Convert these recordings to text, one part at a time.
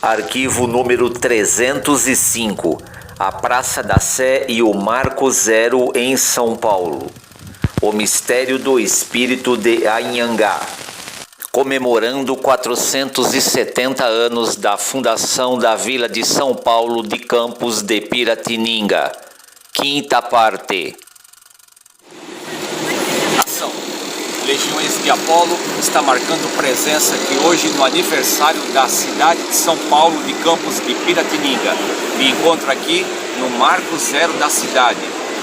Arquivo número 305, a Praça da Sé e o Marco Zero em São Paulo. O mistério do espírito de Anhangá. Comemorando 470 anos da fundação da Vila de São Paulo de Campos de Piratininga. Quinta parte. Ação. Legiões de Apolo está marcando presença aqui hoje no aniversário da cidade de São Paulo de Campos de Piratininga. Me encontro aqui no Marco Zero da cidade,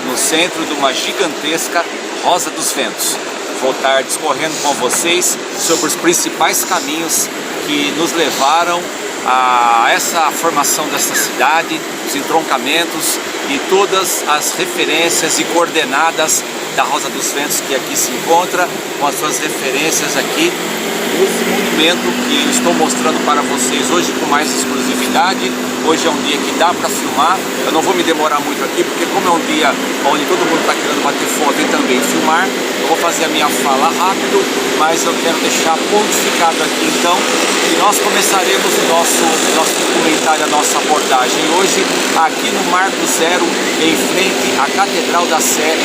no centro de uma gigantesca Rosa dos Ventos. Vou estar discorrendo com vocês sobre os principais caminhos que nos levaram a essa formação dessa cidade, os entroncamentos e todas as referências e coordenadas da Rosa dos Ventos que aqui se encontra, com as suas referências aqui nesse monumento que estou mostrando para vocês hoje com mais exclusividade. Hoje é um dia que dá para filmar, eu não vou me demorar muito aqui, porque como é um dia onde todo mundo está querendo bater foto e também filmar, eu vou fazer a minha fala rápido, mas eu quero deixar pontificado aqui então, e nós começaremos o nosso documentário, a nossa abordagem hoje, aqui no Marco Zero, em frente à Catedral da Sé.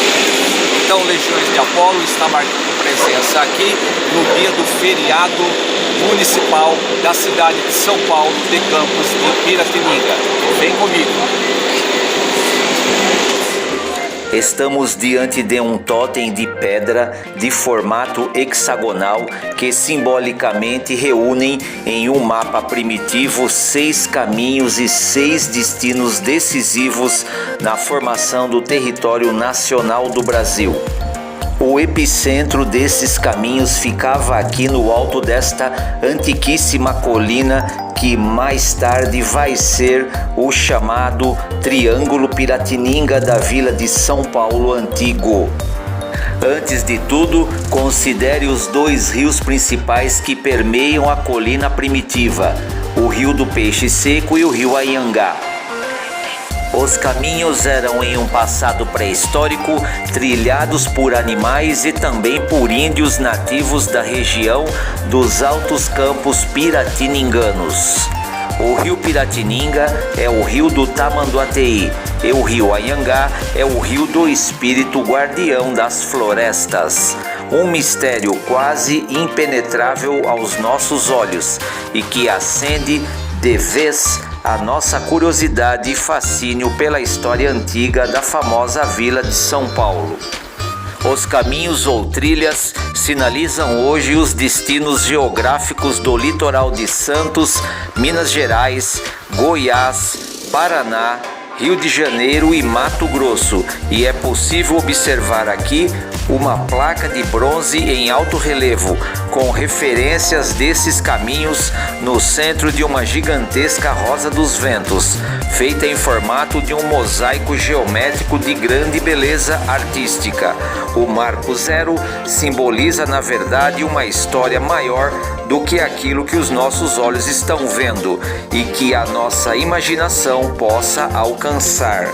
Então, Legiões de Apolo está marcando presença aqui no dia do feriado municipal da cidade de São Paulo de Campos de Piratininga. Vem comigo. Estamos diante de um totem de pedra de formato hexagonal que simbolicamente reúnem em um mapa primitivo 6 caminhos e 6 destinos decisivos na formação do território nacional do Brasil. O epicentro desses caminhos ficava aqui no alto desta antiquíssima colina que mais tarde vai ser o chamado Triângulo Piratininga da Vila de São Paulo Antigo. Antes de tudo, considere os 2 rios principais que permeiam a colina primitiva, o Rio do Peixe Seco e o Rio Anhangá. Os caminhos eram em um passado pré-histórico trilhados por animais e também por índios nativos da região dos Altos Campos Piratininganos. O rio Piratininga é o rio do Tamanduateí e o rio Anhangá é o rio do espírito guardião das florestas. Um mistério quase impenetrável aos nossos olhos e que acende de vez a nossa curiosidade e fascínio pela história antiga da famosa Vila de São Paulo. Os caminhos ou trilhas sinalizam hoje os destinos geográficos do litoral de Santos, Minas Gerais, Goiás, Paraná, Rio de Janeiro e Mato Grosso, e é possível observar aqui uma placa de bronze em alto relevo com referências desses caminhos no centro de uma gigantesca Rosa dos Ventos, feita em formato de um mosaico geométrico de grande beleza artística. O Marco Zero simboliza, na verdade, uma história maior do que aquilo que os nossos olhos estão vendo e que a nossa imaginação possa alcançar.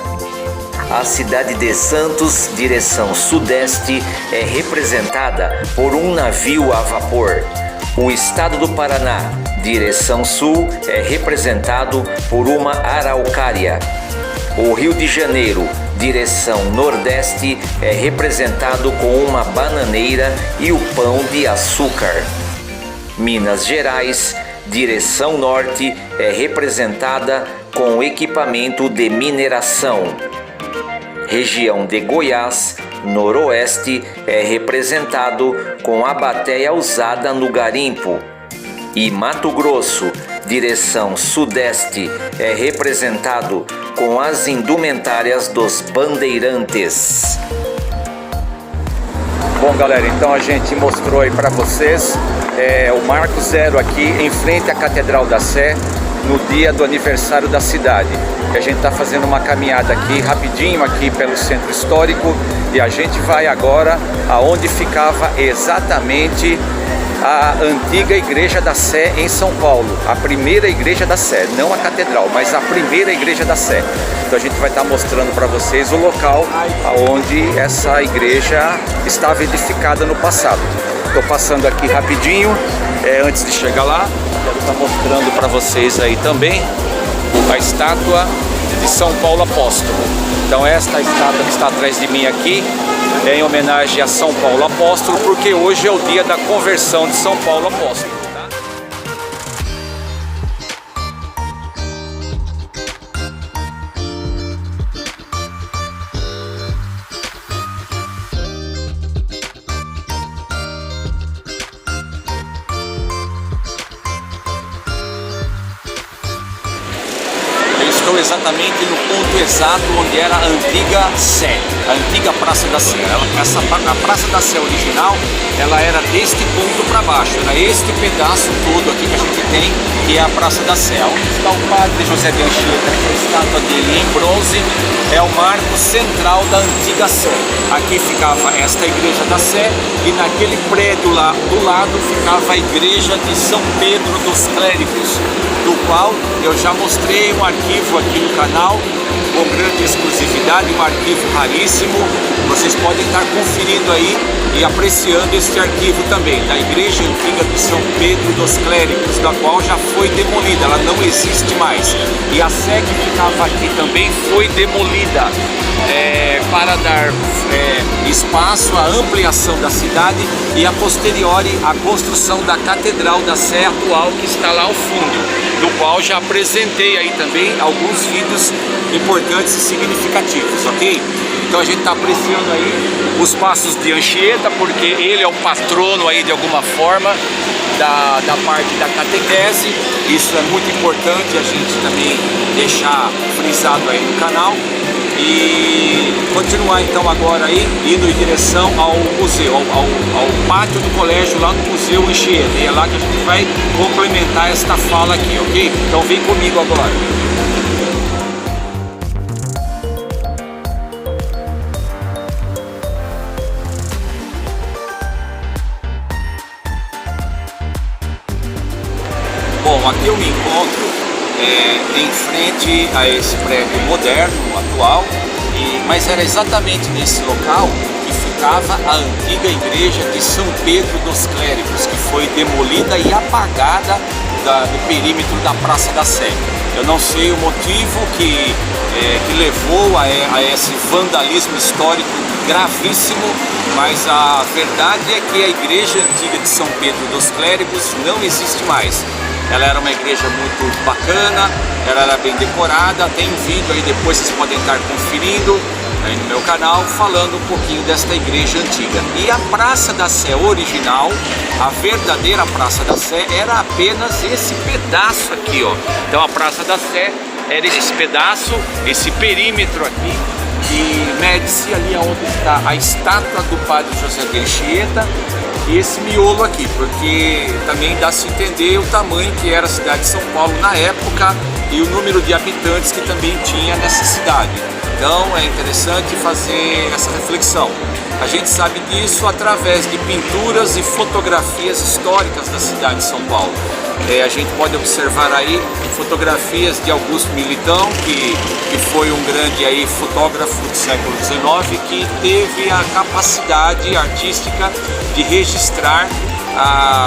A cidade de Santos, direção sudeste, é representada por um navio a vapor. O estado do Paraná, direção sul, é representado por uma araucária. O Rio de Janeiro, direção nordeste, é representado com uma bananeira e o pão de açúcar. Minas Gerais, direção norte, é representada com equipamento de mineração. Região de Goiás, noroeste, é representado com a bateia usada no garimpo. E Mato Grosso, direção sudeste, é representado com as indumentárias dos bandeirantes. Bom, galera, então a gente mostrou aí para vocês o Marco Zero aqui em frente à Catedral da Sé, no dia do aniversário da cidade. E a gente está fazendo uma caminhada aqui rapidinho aqui pelo centro histórico e a gente vai agora aonde ficava exatamente a antiga igreja da Sé em São Paulo, a primeira igreja da Sé, não a catedral, mas a primeira igreja da Sé. Então a gente vai estar mostrando para vocês o local onde essa igreja estava edificada no passado. Estou passando aqui rapidinho, antes de chegar lá, quero estar mostrando para vocês aí também a estátua de São Paulo Apóstolo. Então esta estátua que está atrás de mim aqui é em homenagem a São Paulo Apóstolo, porque hoje é o dia da conversão de São Paulo Apóstolo. Estou exatamente no ponto exato onde era a antiga Sé, a antiga Praça da Sé. A Praça da Sé original, ela era deste ponto para baixo, era este pedaço todo aqui que a gente tem, que é a Praça da Sé. Onde está o padre José de Anchieta, que é a estátua dele em bronze, é o marco central da antiga Sé. Aqui ficava esta igreja da Sé e naquele prédio lá do lado ficava a igreja de São Pedro dos Clérigos, do qual eu já mostrei um arquivo aqui no canal com grande exclusividade, um arquivo raríssimo. Vocês podem estar conferindo aí e apreciando este arquivo também, da igreja antiga de São Pedro dos Clérigos, da qual já foi demolida, ela não existe mais. E a sé que ficava aqui também foi demolida para dar espaço à ampliação da cidade e a posteriori a construção da Catedral da Sé atual, que está lá ao fundo, do qual já apresentei aí também alguns vídeos importantes e significativos, ok? Então a gente está apreciando aí os passos de Anchieta, porque ele é o patrono aí de alguma forma da parte da catequese. Isso é muito importante a gente também deixar frisado aí no canal. E continuar então agora aí, indo em direção ao museu, ao pátio do colégio lá no Museu Anchieta. E é lá que a gente vai complementar esta fala aqui, ok? Então vem comigo agora. Bom, aqui eu me encontro em frente a esse prédio moderno, atual, mas era exatamente nesse local que ficava a antiga igreja de São Pedro dos Clérigos, que foi demolida e apagada do perímetro da Praça da Sé. Eu não sei o motivo que levou a esse vandalismo histórico gravíssimo, mas a verdade é que a igreja antiga de São Pedro dos Clérigos não existe mais. Ela era uma igreja muito bacana, ela era bem decorada. Tem um vídeo aí, depois vocês podem estar conferindo aí no meu canal, falando um pouquinho desta igreja antiga. E a Praça da Sé original, a verdadeira Praça da Sé, era apenas esse pedaço aqui, ó. Então a Praça da Sé era esse pedaço, esse perímetro aqui, e mede-se ali onde está a estátua do padre José de Anchieta, e esse miolo aqui, porque também dá-se a entender o tamanho que era a cidade de São Paulo na época e o número de habitantes que também tinha nessa cidade. Então é interessante fazer essa reflexão. A gente sabe disso através de pinturas e fotografias históricas da cidade de São Paulo. A gente pode observar aí fotografias de Augusto Militão, que foi um grande aí fotógrafo do século XIX, que teve a capacidade artística de registrar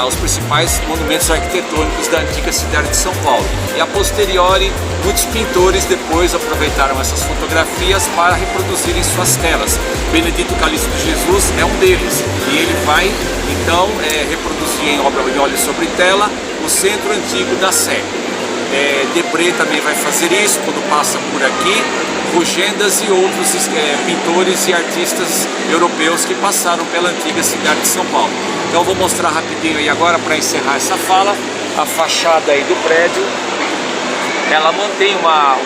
os principais monumentos arquitetônicos da antiga cidade de São Paulo. E a posteriori, muitos pintores depois aproveitaram essas fotografias para reproduzir em suas telas. Benedito Calixto de Jesus é um deles, e ele vai então reproduzir em obra de óleo sobre tela o centro antigo da Sé. Debré também vai fazer isso quando passa por aqui. Rugendas e outros pintores e artistas europeus que passaram pela antiga cidade de São Paulo. Então eu vou mostrar rapidinho aí agora, para encerrar essa fala, a fachada aí do prédio. Ela mantém uma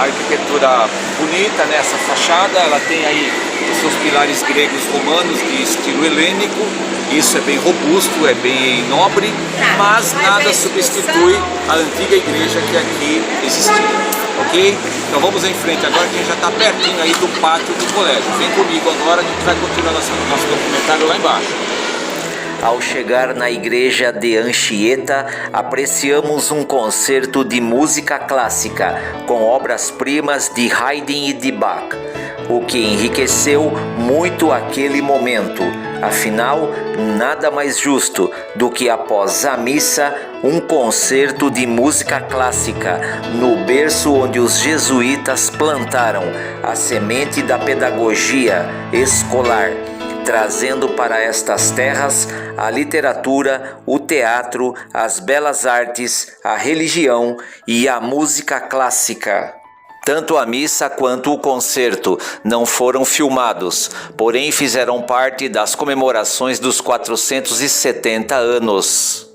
arquitetura bonita nessa fachada. Ela tem aí os seus pilares gregos romanos de estilo helênico. Isso é bem robusto, é bem nobre, mas nada substitui a antiga igreja que aqui existia, ok? Então vamos em frente agora, que a gente já está pertinho aí do pátio do colégio. Vem comigo agora, a gente vai continuar nosso documentário lá embaixo. Ao chegar na igreja de Anchieta, apreciamos um concerto de música clássica com obras-primas de Haydn e de Bach, o que enriqueceu muito aquele momento. Afinal, nada mais justo do que após a missa um concerto de música clássica no berço onde os jesuítas plantaram a semente da pedagogia escolar, trazendo para estas terras a literatura, o teatro, as belas artes, a religião e a música clássica. Tanto a missa quanto o concerto não foram filmados, porém fizeram parte das comemorações dos 470 anos.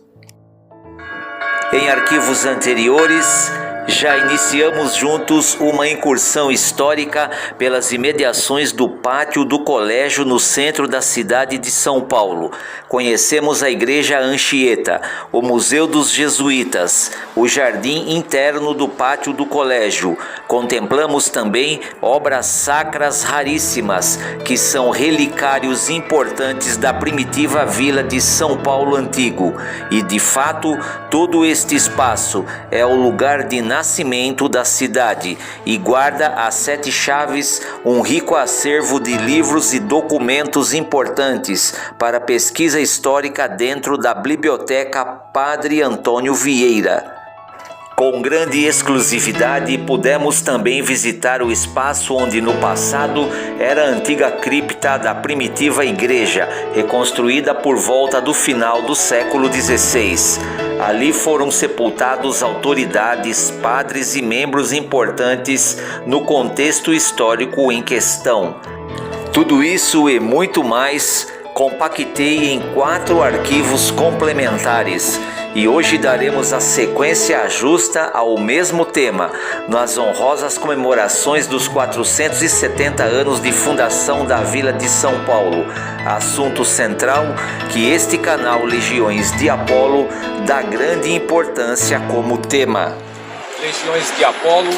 Em arquivos anteriores, já iniciamos juntos uma incursão histórica pelas imediações do pátio do colégio no centro da cidade de São Paulo. Conhecemos a Igreja Anchieta, o Museu dos Jesuítas, o jardim interno do pátio do colégio. Contemplamos também obras sacras raríssimas, que são relicários importantes da primitiva vila de São Paulo Antigo. E, de fato, todo este espaço é o lugar de nascimento da cidade e guarda as 7 chaves um rico acervo de livros e documentos importantes para pesquisa histórica dentro da Biblioteca Padre Antônio Vieira. Com grande exclusividade, pudemos também visitar o espaço onde no passado era a antiga cripta da primitiva igreja, reconstruída por volta do final do século XVI. Ali foram sepultados autoridades, padres e membros importantes no contexto histórico em questão. Tudo isso e muito mais compactei em 4 arquivos complementares. E hoje daremos a sequência justa ao mesmo tema, nas honrosas comemorações dos 470 anos de fundação da Vila de São Paulo, assunto central que este canal Legiões de Apolo dá grande importância como tema. Legiões de Apolo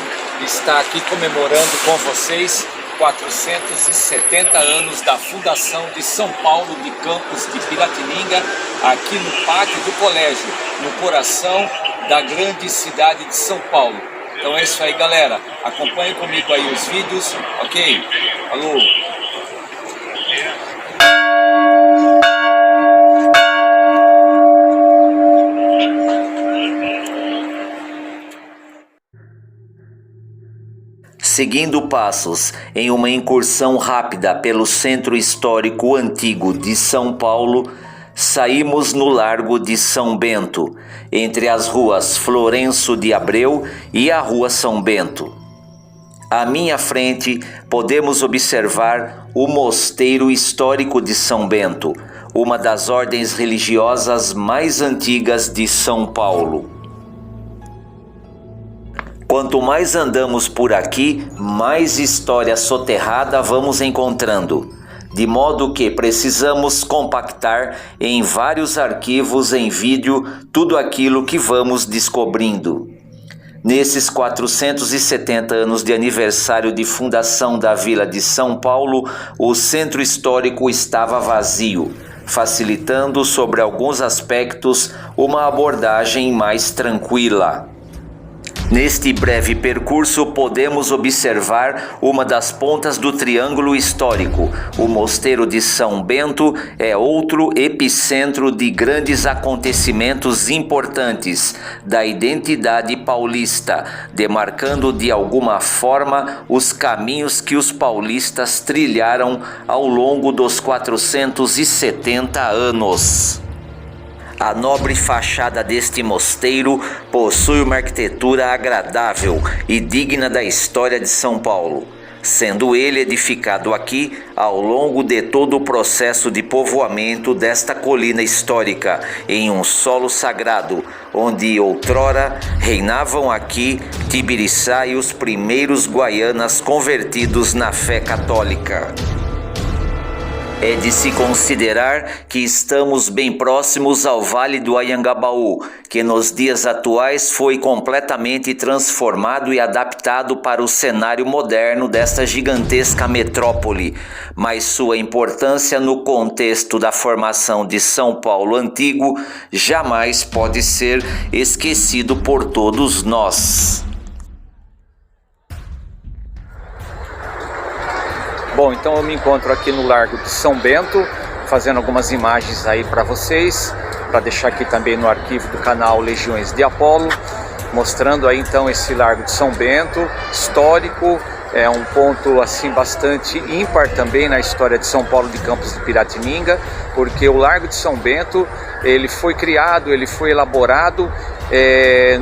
está aqui comemorando com vocês 470 anos da fundação de São Paulo de Campos de Piratininga, aqui no pátio do colégio, no coração da grande cidade de São Paulo. Então é isso aí, galera. Acompanhem comigo aí os vídeos, ok? Alô! Seguindo passos em uma incursão rápida pelo centro histórico antigo de São Paulo, saímos no Largo de São Bento, entre as ruas Florencio de Abreu e a Rua São Bento. À minha frente, podemos observar o Mosteiro Histórico de São Bento, uma das ordens religiosas mais antigas de São Paulo. Quanto mais andamos por aqui, mais história soterrada vamos encontrando, de modo que precisamos compactar em vários arquivos em vídeo tudo aquilo que vamos descobrindo. Nesses 470 anos de aniversário de fundação da Vila de São Paulo, o centro histórico estava vazio, facilitando sobre alguns aspectos uma abordagem mais tranquila. Neste breve percurso, podemos observar uma das pontas do triângulo histórico. O Mosteiro de São Bento é outro epicentro de grandes acontecimentos importantes da identidade paulista, demarcando de alguma forma os caminhos que os paulistas trilharam ao longo dos 470 anos. A nobre fachada deste mosteiro possui uma arquitetura agradável e digna da história de São Paulo, sendo ele edificado aqui ao longo de todo o processo de povoamento desta colina histórica, em um solo sagrado, onde outrora reinavam aqui Tibiriçá e os primeiros guaianas convertidos na fé católica. É de se considerar que estamos bem próximos ao Vale do Anhangabaú, que nos dias atuais foi completamente transformado e adaptado para o cenário moderno desta gigantesca metrópole, mas sua importância no contexto da formação de São Paulo antigo jamais pode ser esquecido por todos nós. Bom, então eu me encontro aqui no Largo de São Bento, fazendo algumas imagens aí para vocês, para deixar aqui também no arquivo do canal Legiões de Apolo, mostrando aí então esse Largo de São Bento, histórico, é um ponto assim bastante ímpar também na história de São Paulo de Campos de Piratininga, porque o Largo de São Bento, ele foi criado, ele foi elaborado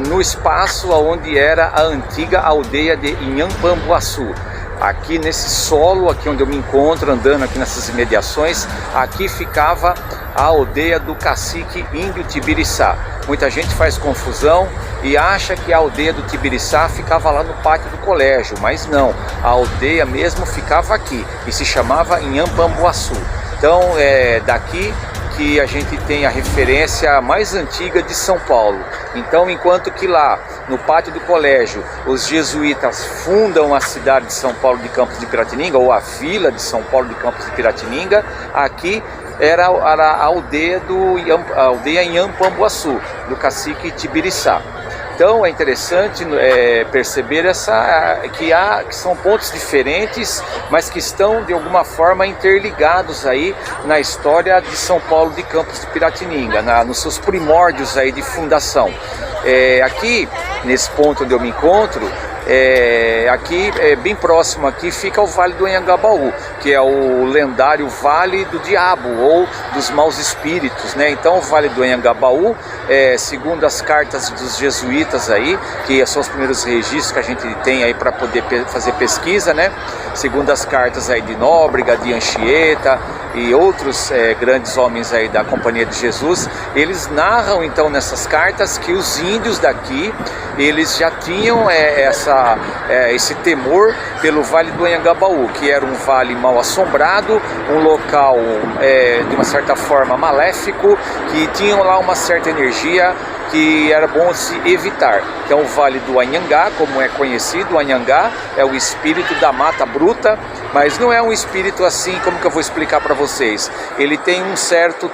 no espaço onde era a antiga aldeia de Inhampambuaçu. Aqui nesse solo, aqui onde eu me encontro, andando aqui nessas imediações, aqui ficava a aldeia do cacique índio Tibiriçá. Muita gente faz confusão e acha que a aldeia do Tibiriçá ficava lá no pátio do colégio, mas não, a aldeia mesmo ficava aqui e se chamava Inhampambuaçu. Então é daqui que a gente tem a referência mais antiga de São Paulo. Então, enquanto que lá no pátio do colégio os jesuítas fundam a cidade de São Paulo de Campos de Piratininga, ou a vila de São Paulo de Campos de Piratininga, aqui era a aldeia Inhampambuaçu, do cacique Tibiriçá. Então é interessante perceber que são pontos diferentes, mas que estão de alguma forma interligados aí na história de São Paulo de Campos de Piratininga, nos seus primórdios aí de fundação. Aqui nesse ponto onde eu me encontro, aqui bem próximo aqui fica o Vale do Anhangabaú, que é o lendário Vale do Diabo ou dos Maus Espíritos, né? Então o Vale do Anhangabaú, segundo as cartas dos jesuítas aí, que são os primeiros registros que a gente tem aí para poder fazer pesquisa, né? Segundo as cartas aí de Nóbrega, de Anchieta e outros grandes homens aí da Companhia de Jesus, eles narram então nessas cartas que os índios daqui, eles já tinham esse temor pelo Vale do Anhangabaú, que era um vale mal assombrado, um local de uma certa forma maléfico, que tinham lá uma certa energia que era bom se evitar. Então o Vale do Anhangá, como é conhecido, o Anhangá é o espírito da mata bruta, mas não é um espírito assim, como que eu vou explicar para vocês? Ele tem um certo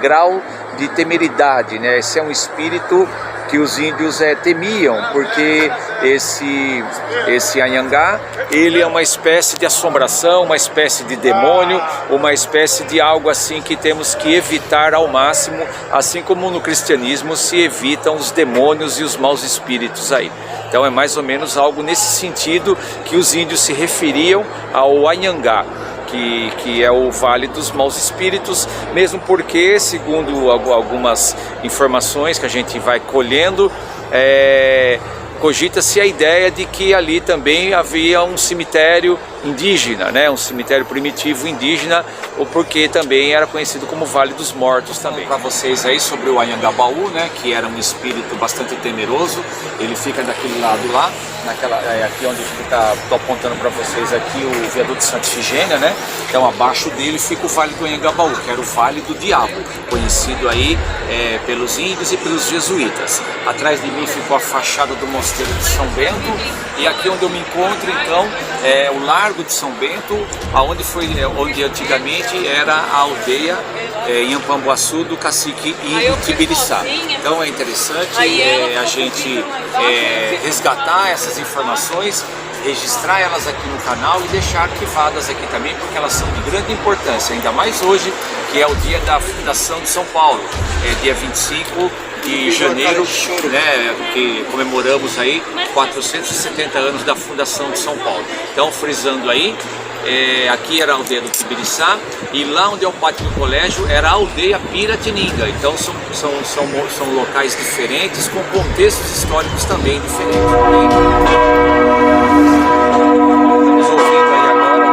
grau de temeridade, né? Esse é um espírito que os índios temiam, porque esse Anhangá, ele é uma espécie de assombração, uma espécie de demônio, uma espécie de algo assim que temos que evitar ao máximo, assim como no cristianismo se evitam os demônios e os maus espíritos aí. Então é mais ou menos algo nesse sentido que os índios se referiam ao Anhangá, que é o Vale dos Maus Espíritos, mesmo porque, segundo algumas informações que a gente vai colhendo, cogita-se a ideia de que ali também havia um cemitério indígena, né? Um cemitério primitivo indígena, ou porque também era conhecido como Vale dos Mortos também. Para vocês aí sobre o Anhangabaú, né? Que era um espírito bastante temeroso, ele fica daquele lado lá, aqui onde estou apontando para vocês aqui o viaduto de Santa Ifigênia, né? Então abaixo dele fica o Vale do Anhangabaú, que era o Vale do Diabo, conhecido aí pelos índios e pelos jesuítas. Atrás de mim ficou a fachada do Mosteiro de São Bento, e aqui onde eu me encontro então é o Largo de São Bento, onde antigamente era a aldeia Inhampambuaçu do cacique índio Tibiriçá. Então é interessante a gente resgatar essas informações, registrar elas aqui no canal e deixar arquivadas aqui também, porque elas são de grande importância, ainda mais hoje, que é o dia da fundação de São Paulo, dia 25 de janeiro, né, que comemoramos aí 470 anos da fundação de São Paulo. Então, frisando aí, aqui era a aldeia do Tibiriçá, e lá onde é o pátio do colégio era a aldeia Piratininga. Então são locais diferentes, com contextos históricos também diferentes. Estamos ouvindo aí agora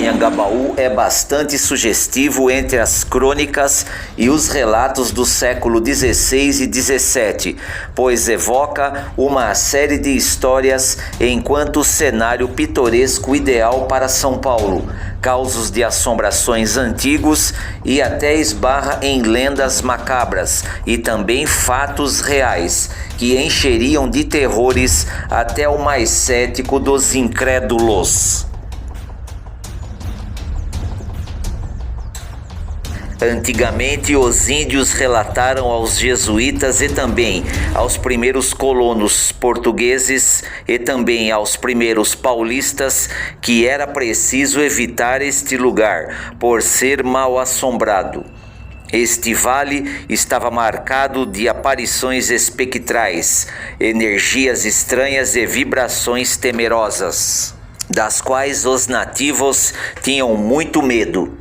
Anhangabaú é bastante sugestivo entre as crônicas e os relatos do século XVI e XVII, pois evoca uma série de histórias enquanto cenário pitoresco ideal para São Paulo, causos de assombrações antigos e até esbarra em lendas macabras e também fatos reais que encheriam de terrores até o mais cético dos incrédulos. Antigamente, os índios relataram aos jesuítas e também aos primeiros colonos portugueses e também aos primeiros paulistas que era preciso evitar este lugar por ser mal assombrado. Este vale estava marcado de aparições espectrais, energias estranhas e vibrações temerosas, das quais os nativos tinham muito medo.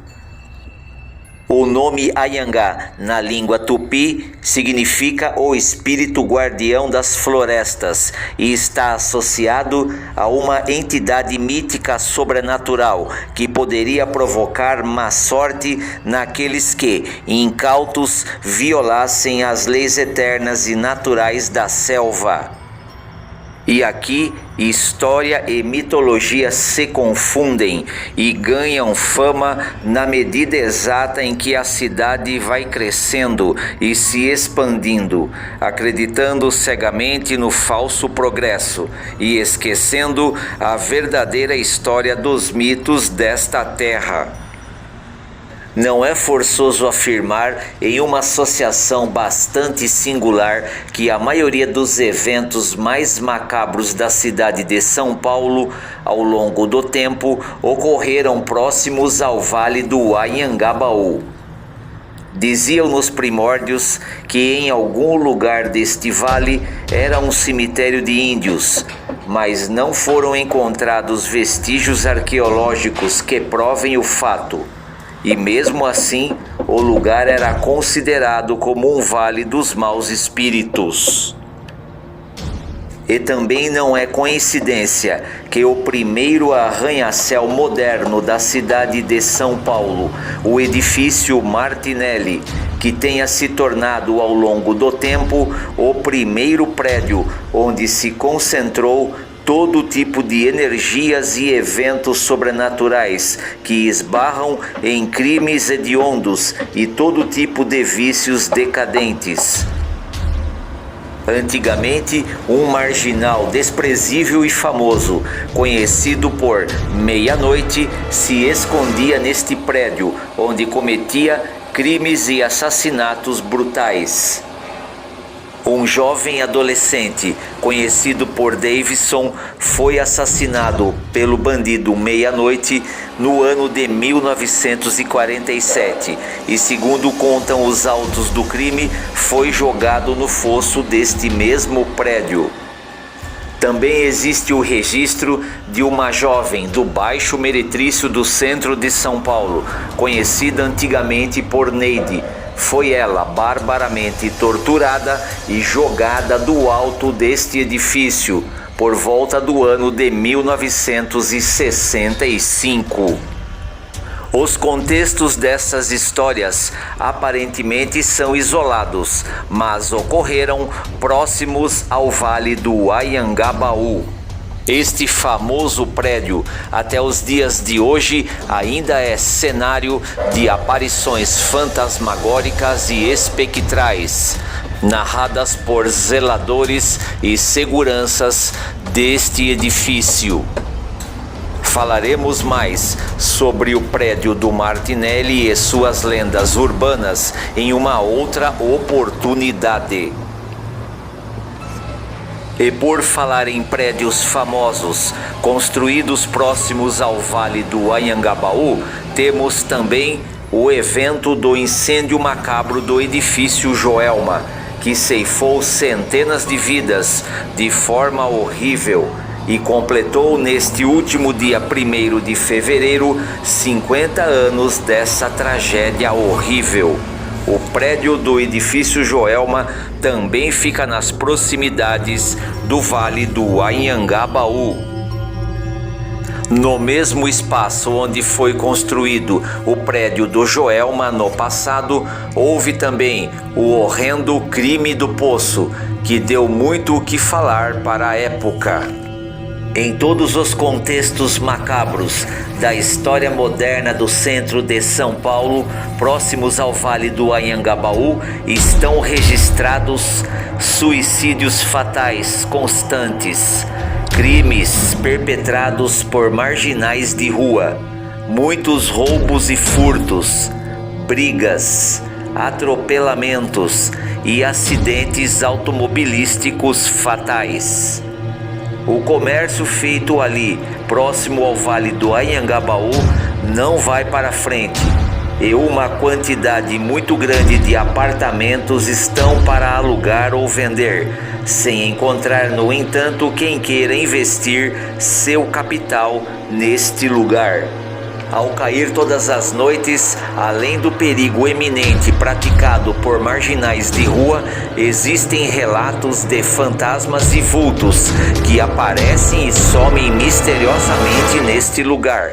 O nome Anhangá, na língua tupi, significa o espírito guardião das florestas e está associado a uma entidade mítica sobrenatural que poderia provocar má sorte naqueles que, incautos, violassem as leis eternas e naturais da selva. E aqui, história e mitologia se confundem e ganham fama na medida exata em que a cidade vai crescendo e se expandindo, acreditando cegamente no falso progresso e esquecendo a verdadeira história dos mitos desta terra. Não é forçoso afirmar, em uma associação bastante singular, que a maioria dos eventos mais macabros da cidade de São Paulo, ao longo do tempo, ocorreram próximos ao Vale do Anhangabaú. Diziam nos primórdios que em algum lugar deste vale era um cemitério de índios, mas não foram encontrados vestígios arqueológicos que provem o fato. E mesmo assim, o lugar era considerado como um vale dos maus espíritos. E também não é coincidência que o primeiro arranha-céu moderno da cidade de São Paulo, o edifício Martinelli, que tenha se tornado ao longo do tempo o primeiro prédio onde se concentrou todo tipo de energias e eventos sobrenaturais que esbarram em crimes hediondos e todo tipo de vícios decadentes. Antigamente, um marginal desprezível e famoso, conhecido por Meia-Noite, se escondia neste prédio, onde cometia crimes e assassinatos brutais. Um jovem adolescente, conhecido por Davidson, foi assassinado pelo bandido Meia-Noite no ano de 1947 e, segundo contam os autos do crime, foi jogado no fosso deste mesmo prédio. Também existe o registro de uma jovem do Baixo Meretrício do centro de São Paulo, conhecida antigamente por Neide. Foi ela barbaramente torturada e jogada do alto deste edifício por volta do ano de 1965. Os contextos dessas histórias aparentemente são isolados, mas ocorreram próximos ao Vale do Anhangabaú. Este famoso prédio, até os dias de hoje, ainda é cenário de aparições fantasmagóricas e espectrais, narradas por zeladores e seguranças deste edifício. Falaremos mais sobre o prédio do Martinelli e suas lendas urbanas em uma outra oportunidade. E por falar em prédios famosos, construídos próximos ao Vale do Anhangabaú, temos também o evento do incêndio macabro do edifício Joelma, que ceifou centenas de vidas de forma horrível e completou neste último dia 1º de fevereiro 50 anos dessa tragédia horrível. O prédio do edifício Joelma também fica nas proximidades do Vale do Anhangabaú. No mesmo espaço onde foi construído o prédio do Joelma no passado, houve também o horrendo crime do Poço, que deu muito o que falar para a época. Em todos os contextos macabros da história moderna do centro de São Paulo, próximos ao Vale do Anhangabaú, estão registrados suicídios fatais constantes, crimes perpetrados por marginais de rua, muitos roubos e furtos, brigas, atropelamentos e acidentes automobilísticos fatais. O comércio feito ali, próximo ao Vale do Anhangabaú, não vai para frente, e uma quantidade muito grande de apartamentos estão para alugar ou vender, sem encontrar, no entanto, quem queira investir seu capital neste lugar. Ao cair todas as noites, além do perigo eminente praticado por marginais de rua, existem relatos de fantasmas e vultos que aparecem e somem misteriosamente neste lugar.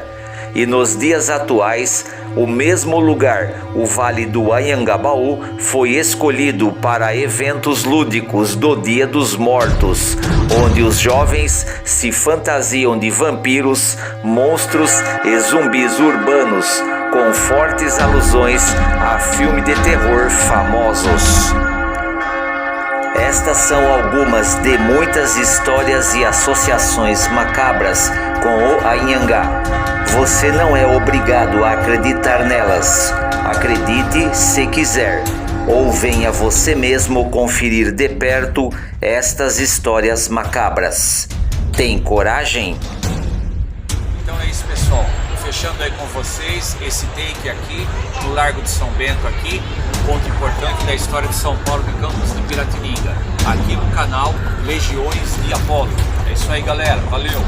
E nos dias atuais, o mesmo lugar, o Vale do Anhangabaú, foi escolhido para eventos lúdicos do Dia dos Mortos, onde os jovens se fantasiam de vampiros, monstros e zumbis urbanos, com fortes alusões a filmes de terror famosos. Estas são algumas de muitas histórias e associações macabras com o Anhangá. Você não é obrigado a acreditar nelas. Acredite se quiser, ou venha você mesmo conferir de perto estas histórias macabras. Tem coragem? Então é isso, pessoal. Fechando aí com vocês esse take aqui no Largo de São Bento, aqui, um ponto importante da história de São Paulo, de Campos de Piratininga, aqui no canal Legiões de Apolo. É isso aí, galera. Valeu!